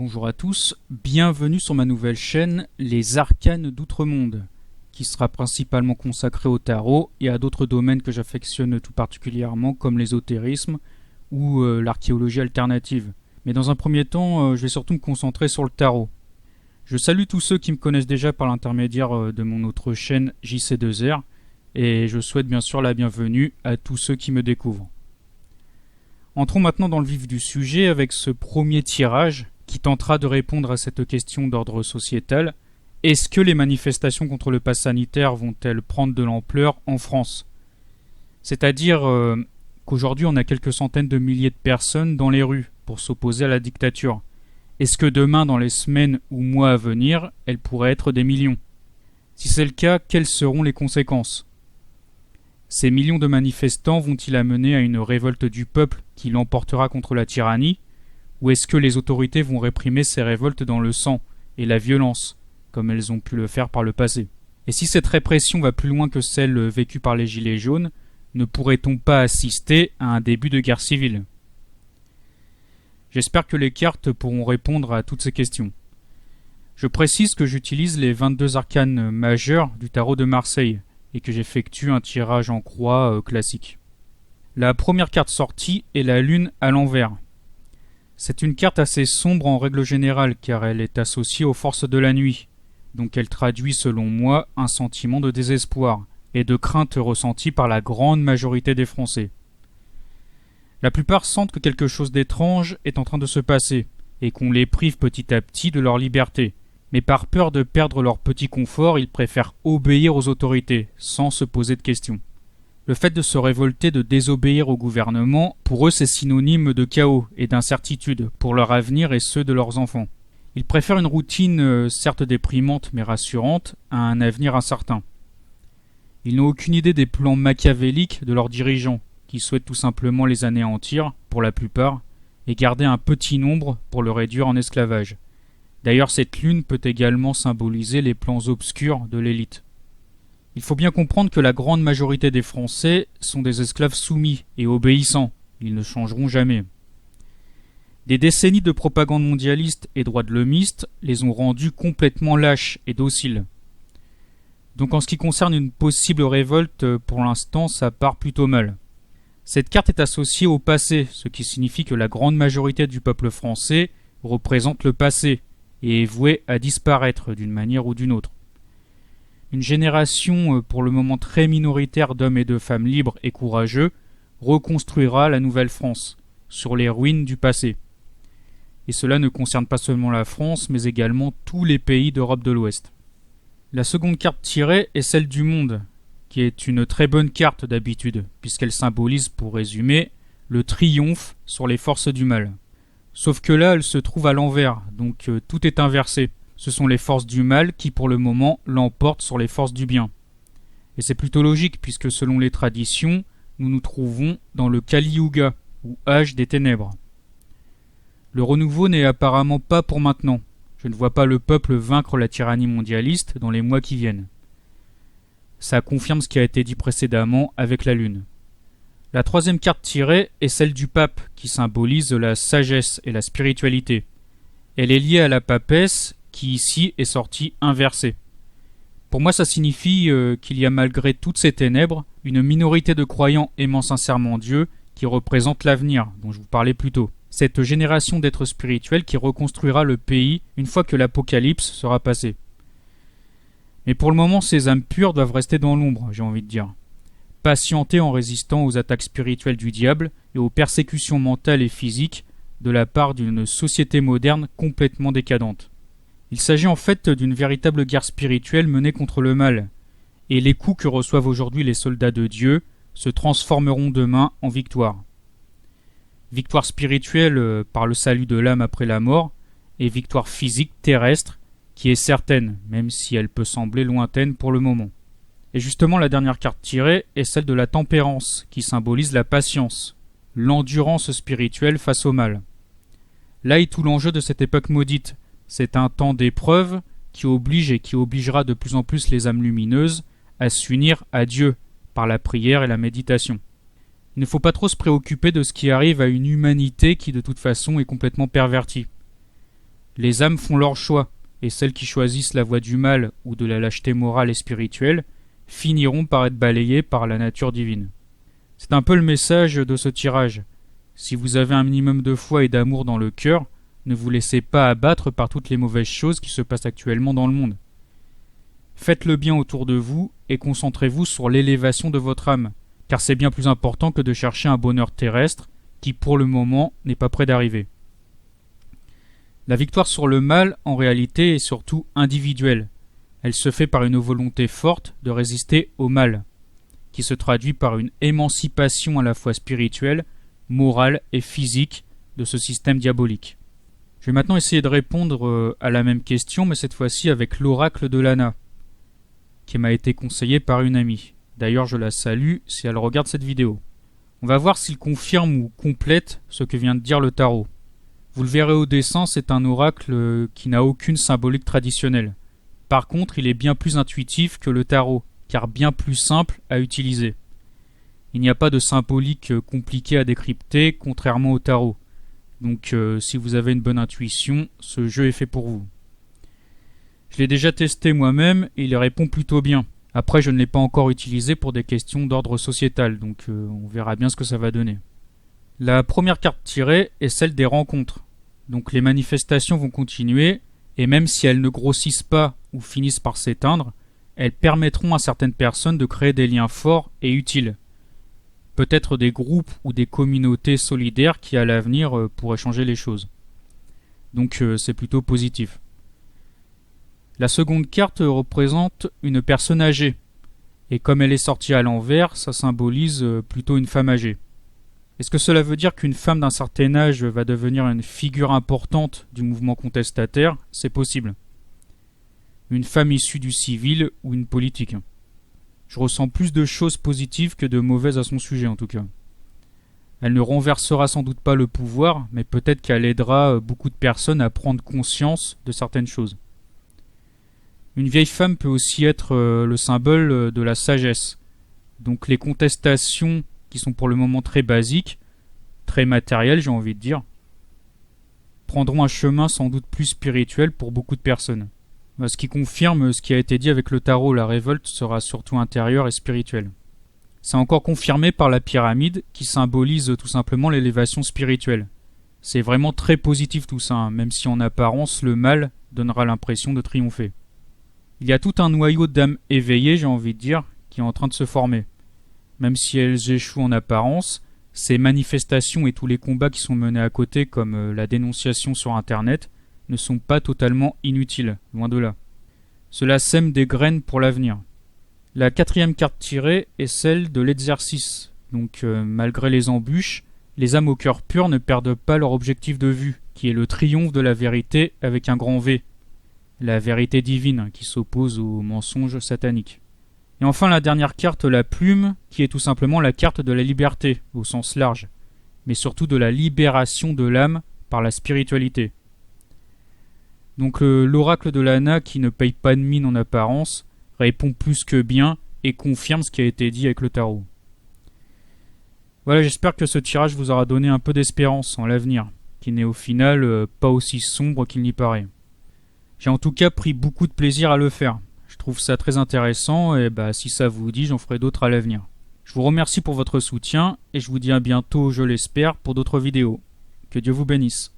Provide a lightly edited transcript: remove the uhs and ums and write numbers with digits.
Bonjour à tous, bienvenue sur ma nouvelle chaîne Les Arcanes d'Outre-Monde, qui sera principalement consacrée au tarot et à d'autres domaines que j'affectionne tout particulièrement comme l'ésotérisme ou l'archéologie alternative. Mais dans un premier temps, je vais surtout me concentrer sur le tarot. Je salue tous ceux qui me connaissent déjà par l'intermédiaire de mon autre chaîne JC2R et je souhaite bien sûr la bienvenue à tous ceux qui me découvrent. Entrons maintenant dans le vif du sujet avec ce premier tirage qui tentera de répondre à cette question d'ordre sociétal. Est-ce que les manifestations contre le pass sanitaire vont-elles prendre de l'ampleur en France ? C'est-à-dire qu'aujourd'hui on a quelques centaines de milliers de personnes dans les rues pour s'opposer à la dictature. Est-ce que demain, dans les semaines ou mois à venir, elles pourraient être des millions ? Si c'est le cas, quelles seront les conséquences ? Ces millions de manifestants vont-ils amener à une révolte du peuple qui l'emportera contre la tyrannie ? Ou est-ce que les autorités vont réprimer ces révoltes dans le sang et la violence, comme elles ont pu le faire par le passé ? Et si cette répression va plus loin que celle vécue par les Gilets jaunes, ne pourrait-on pas assister à un début de guerre civile ? J'espère que les cartes pourront répondre à toutes ces questions. Je précise que j'utilise les 22 arcanes majeures du tarot de Marseille et que j'effectue un tirage en croix classique. La première carte sortie est la lune à l'envers. C'est une carte assez sombre en règle générale car elle est associée aux forces de la nuit, donc elle traduit selon moi un sentiment de désespoir et de crainte ressenti par la grande majorité des Français. La plupart sentent que quelque chose d'étrange est en train de se passer et qu'on les prive petit à petit de leur liberté, mais par peur de perdre leur petit confort, ils préfèrent obéir aux autorités sans se poser de questions. Le fait de se révolter, de désobéir au gouvernement, pour eux c'est synonyme de chaos et d'incertitude pour leur avenir et ceux de leurs enfants. Ils préfèrent une routine certes déprimante mais rassurante à un avenir incertain. Ils n'ont aucune idée des plans machiavéliques de leurs dirigeants, qui souhaitent tout simplement les anéantir, pour la plupart, et garder un petit nombre pour le réduire en esclavage. D'ailleurs cette lune peut également symboliser les plans obscurs de l'élite. Il faut bien comprendre que la grande majorité des Français sont des esclaves soumis et obéissants. Ils ne changeront jamais. Des décennies de propagande mondialiste et droits de l'homiste les ont rendus complètement lâches et dociles. Donc en ce qui concerne une possible révolte, pour l'instant, ça part plutôt mal. Cette carte est associée au passé, ce qui signifie que la grande majorité du peuple français représente le passé et est vouée à disparaître d'une manière ou d'une autre. Une génération pour le moment très minoritaire d'hommes et de femmes libres et courageux reconstruira la nouvelle France sur les ruines du passé. Et cela ne concerne pas seulement la France, mais également tous les pays d'Europe de l'Ouest. La seconde carte tirée est celle du monde, qui est une très bonne carte d'habitude, puisqu'elle symbolise, pour résumer, le triomphe sur les forces du mal. Sauf que là, elle se trouve à l'envers, donc tout est inversé. Ce sont les forces du mal qui, pour le moment, l'emportent sur les forces du bien. Et c'est plutôt logique, puisque selon les traditions, nous nous trouvons dans le Kali Yuga, ou âge des ténèbres. Le renouveau n'est apparemment pas pour maintenant. Je ne vois pas le peuple vaincre la tyrannie mondialiste dans les mois qui viennent. Ça confirme ce qui a été dit précédemment avec la lune. La troisième carte tirée est celle du pape, qui symbolise la sagesse et la spiritualité. Elle est liée à la papesse, qui ici est sortie inversée. Pour moi, ça signifie qu'il y a malgré toutes ces ténèbres, une minorité de croyants aimant sincèrement Dieu qui représente l'avenir, dont je vous parlais plus tôt. Cette génération d'êtres spirituels qui reconstruira le pays une fois que l'apocalypse sera passé. Mais pour le moment, ces âmes pures doivent rester dans l'ombre, j'ai envie de dire. Patienter en résistant aux attaques spirituelles du diable et aux persécutions mentales et physiques de la part d'une société moderne complètement décadente. Il s'agit en fait d'une véritable guerre spirituelle menée contre le mal, et les coups que reçoivent aujourd'hui les soldats de Dieu se transformeront demain en victoire. Victoire spirituelle par le salut de l'âme après la mort, et victoire physique terrestre qui est certaine, même si elle peut sembler lointaine pour le moment. Et justement, la dernière carte tirée est celle de la tempérance, qui symbolise la patience, l'endurance spirituelle face au mal. Là est tout l'enjeu de cette époque maudite. C'est un temps d'épreuve qui oblige et qui obligera de plus en plus les âmes lumineuses à s'unir à Dieu par la prière et la méditation. Il ne faut pas trop se préoccuper de ce qui arrive à une humanité qui de toute façon est complètement pervertie. Les âmes font leur choix, et celles qui choisissent la voie du mal ou de la lâcheté morale et spirituelle finiront par être balayées par la nature divine. C'est un peu le message de ce tirage. Si vous avez un minimum de foi et d'amour dans le cœur, ne vous laissez pas abattre par toutes les mauvaises choses qui se passent actuellement dans le monde. Faites le bien autour de vous et concentrez-vous sur l'élévation de votre âme, car c'est bien plus important que de chercher un bonheur terrestre qui pour le moment n'est pas près d'arriver. La victoire sur le mal, en réalité, est surtout individuelle. Elle se fait par une volonté forte de résister au mal, qui se traduit par une émancipation à la fois spirituelle, morale et physique de ce système diabolique. Je vais maintenant essayer de répondre à la même question, mais cette fois-ci avec l'oracle de Lana, qui m'a été conseillé par une amie. D'ailleurs, je la salue si elle regarde cette vidéo. On va voir s'il confirme ou complète ce que vient de dire le tarot. Vous le verrez au dessin, c'est un oracle qui n'a aucune symbolique traditionnelle. Par contre, il est bien plus intuitif que le tarot, car bien plus simple à utiliser. Il n'y a pas de symbolique compliquée à décrypter, contrairement au tarot. Donc si vous avez une bonne intuition, ce jeu est fait pour vous. Je l'ai déjà testé moi-même et il répond plutôt bien. Après, je ne l'ai pas encore utilisé pour des questions d'ordre sociétal, donc on verra bien ce que ça va donner. La première carte tirée est celle des rencontres. Donc les manifestations vont continuer, et même si elles ne grossissent pas ou finissent par s'éteindre, elles permettront à certaines personnes de créer des liens forts et utiles. Peut-être des groupes ou des communautés solidaires qui à l'avenir pourraient changer les choses. Donc c'est plutôt positif. La seconde carte représente une personne âgée, et comme elle est sortie à l'envers, ça symbolise plutôt une femme âgée. Est-ce que cela veut dire qu'une femme d'un certain âge va devenir une figure importante du mouvement contestataire? C'est possible. Une femme issue du civil ou une politique. Je ressens plus de choses positives que de mauvaises à son sujet en tout cas. Elle ne renversera sans doute pas le pouvoir, mais peut-être qu'elle aidera beaucoup de personnes à prendre conscience de certaines choses. Une vieille femme peut aussi être le symbole de la sagesse. Donc les contestations qui sont pour le moment très basiques, très matérielles j'ai envie de dire, prendront un chemin sans doute plus spirituel pour beaucoup de personnes. Ce qui confirme ce qui a été dit avec le tarot, la révolte sera surtout intérieure et spirituelle. C'est encore confirmé par la pyramide qui symbolise tout simplement l'élévation spirituelle. C'est vraiment très positif tout ça, même si en apparence le mal donnera l'impression de triompher. Il y a tout un noyau d'âmes éveillées, j'ai envie de dire, qui est en train de se former. Même si elles échouent en apparence, ces manifestations et tous les combats qui sont menés à côté, comme la dénonciation sur Internet, ne sont pas totalement inutiles, loin de là. Cela sème des graines pour l'avenir. La quatrième carte tirée est celle de l'exercice. Donc malgré les embûches, les âmes au cœur pur ne perdent pas leur objectif de vue, qui est le triomphe de la vérité avec un grand V. La vérité divine qui s'oppose au mensonge satanique. Et enfin la dernière carte, la plume, qui est tout simplement la carte de la liberté, au sens large, mais surtout de la libération de l'âme par la spiritualité. Donc l'oracle de Lana, qui ne paye pas de mine en apparence, répond plus que bien et confirme ce qui a été dit avec le tarot. Voilà, j'espère que ce tirage vous aura donné un peu d'espérance en l'avenir, qui n'est au final pas aussi sombre qu'il n'y paraît. J'ai en tout cas pris beaucoup de plaisir à le faire. Je trouve ça très intéressant et si ça vous dit, j'en ferai d'autres à l'avenir. Je vous remercie pour votre soutien et je vous dis à bientôt, je l'espère, pour d'autres vidéos. Que Dieu vous bénisse.